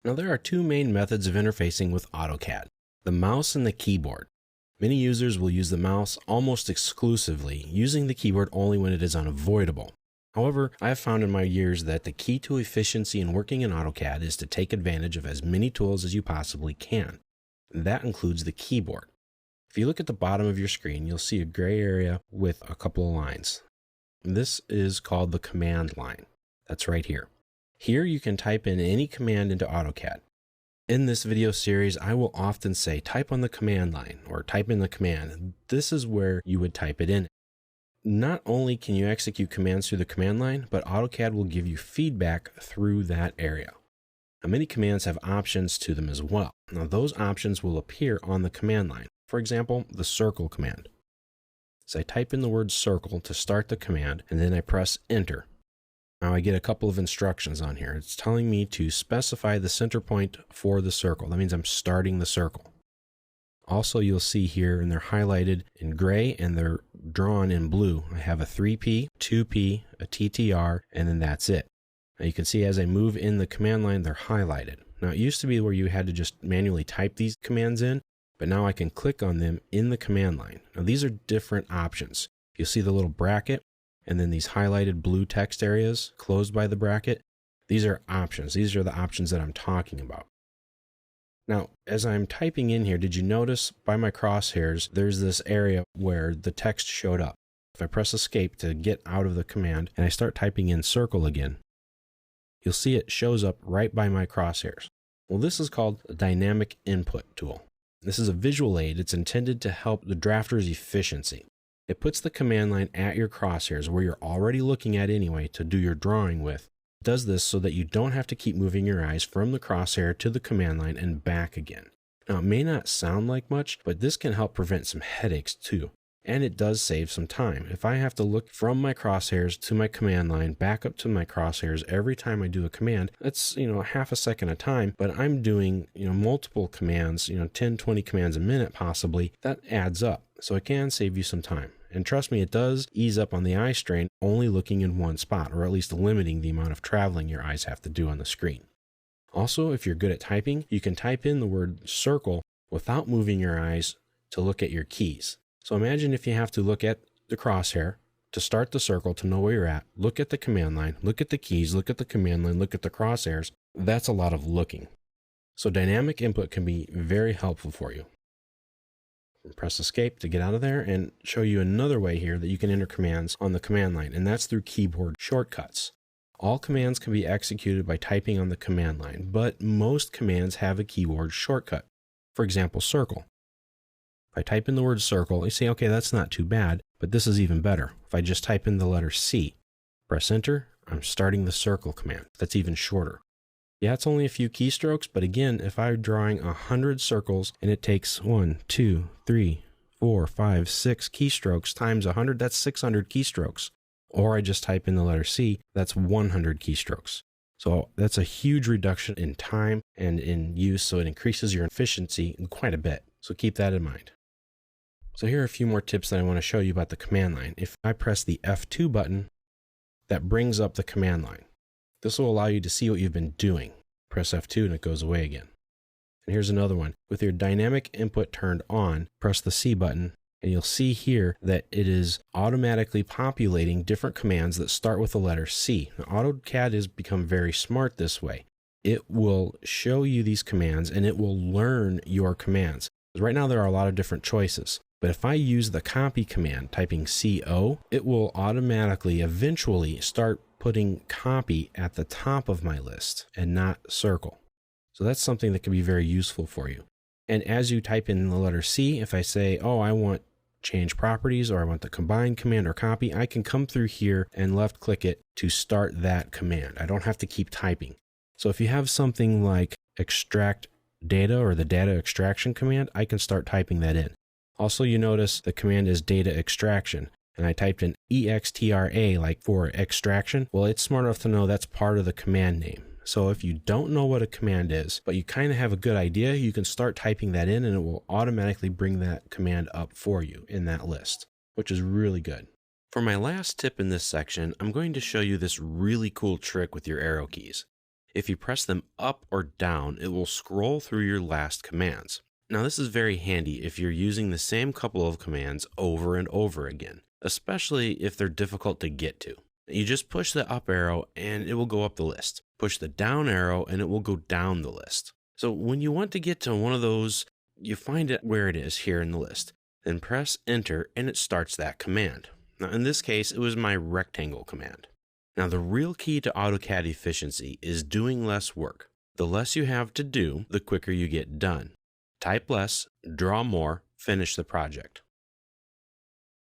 Now there are two main methods of interfacing with AutoCAD, the mouse and the keyboard. Many users will use the mouse almost exclusively, using the keyboard only when it is unavoidable. However, I have found in my years that the key to efficiency in working in AutoCAD is to take advantage of as many tools as you possibly can. That includes the keyboard. If you look at the bottom of your screen, you'll see a gray area with a couple of lines. This is called the command line. That's right here. Here you can type in any command into AutoCAD. In this video series, I will often say type on the command line or type in the command. This is where you would type it in. Not only can you execute commands through the command line, but AutoCAD will give you feedback through that area. Now, many commands have options to them as well. Now, those options will appear on the command line. For example, the circle command. So I type in the word circle to start the command, and then I press enter. Now I get a couple of instructions on here. It's telling me to specify the center point for the circle. That means I'm starting the circle. Also, you'll see here, and they're highlighted in gray and they're drawn in blue. I have a 3P, 2P, a TTR, and then that's it. Now you can see as I move in the command line, they're highlighted. Now it used to be where you had to just manually type these commands in, but now I can click on them in the command line. Now these are different options. You'll see the little bracket, and then these highlighted blue text areas closed by the bracket. These are options. These are the options that I'm talking about. Now, as I'm typing in here, did you notice by my crosshairs, there's this area where the text showed up. If I press escape to get out of the command and I start typing in circle again, you'll see it shows up right by my crosshairs. Well, this is called a dynamic input tool. This is a visual aid. It's intended to help the drafter's efficiency. It puts the command line at your crosshairs where you're already looking at anyway to do your drawing with. It does this so that you don't have to keep moving your eyes from the crosshair to the command line and back again. Now, it may not sound like much, but this can help prevent some headaches too. And it does save some time. If I have to look from my crosshairs to my command line, back up to my crosshairs every time I do a command, that's, half a second a time, but I'm doing, multiple commands, 10, 20 commands a minute possibly. That adds up. So it can save you some time. And trust me, it does ease up on the eye strain only looking in one spot, or at least limiting the amount of traveling your eyes have to do on the screen. Also, if you're good at typing, you can type in the word circle without moving your eyes to look at your keys. So imagine if you have to look at the crosshair to start the circle to know where you're at, look at the command line, look at the keys, look at the command line, look at the crosshairs. That's a lot of looking. So dynamic input can be very helpful for you. Press escape to get out of there and show you another way here that you can enter commands on the command line, and that's through keyboard shortcuts. All commands can be executed by typing on the command line, but most commands have a keyboard shortcut. For example, circle. If I type in the word circle, you say, okay, that's not too bad, but this is even better. If I just type in the letter C, press enter, I'm starting the circle command. That's even shorter. Yeah, it's only a few keystrokes, but again, if I'm drawing 100 circles and it takes 1, 2, 3, 4, 5, 6 keystrokes times 100, that's 600 keystrokes. Or I just type in the letter C, that's 100 keystrokes. So that's a huge reduction in time and in use, so it increases your efficiency quite a bit. So keep that in mind. So here are a few more tips that I want to show you about the command line. If I press the F2 button, that brings up the command line. This will allow you to see what you've been doing. Press F2 and it goes away again. And here's another one. With your dynamic input turned on, press the C button, and you'll see here that it is automatically populating different commands that start with the letter C. Now, AutoCAD has become very smart this way. It will show you these commands and it will learn your commands. Right now there are a lot of different choices. But if I use the copy command, typing CO, it will automatically eventually start putting copy at the top of my list and not circle. So that's something that can be very useful for you. And as you type in the letter C, if I say, oh, I want change properties, or I want the combine command or copy, I can come through here and left click it to start that command. I don't have to keep typing. So if you have something like extract data or the data extraction command, I can start typing that in. Also, you notice the command is data extraction, and I typed in EXTRA like for extraction. Well, it's smart enough to know that's part of the command name. So if you don't know what a command is, but you kind of have a good idea, you can start typing that in and it will automatically bring that command up for you in that list, which is really good. For my last tip in this section, I'm going to show you this really cool trick with your arrow keys. If you press them up or down, it will scroll through your last commands. Now this is very handy if you're using the same couple of commands over and over again, especially if they're difficult to get to. You just push the up arrow and it will go up the list. Push the down arrow and it will go down the list. So when you want to get to one of those, you find it where it is here in the list. Then press enter and it starts that command. Now in this case, it was my rectangle command. Now the real key to AutoCAD efficiency is doing less work. The less you have to do, the quicker you get done. Type less, draw more, finish the project.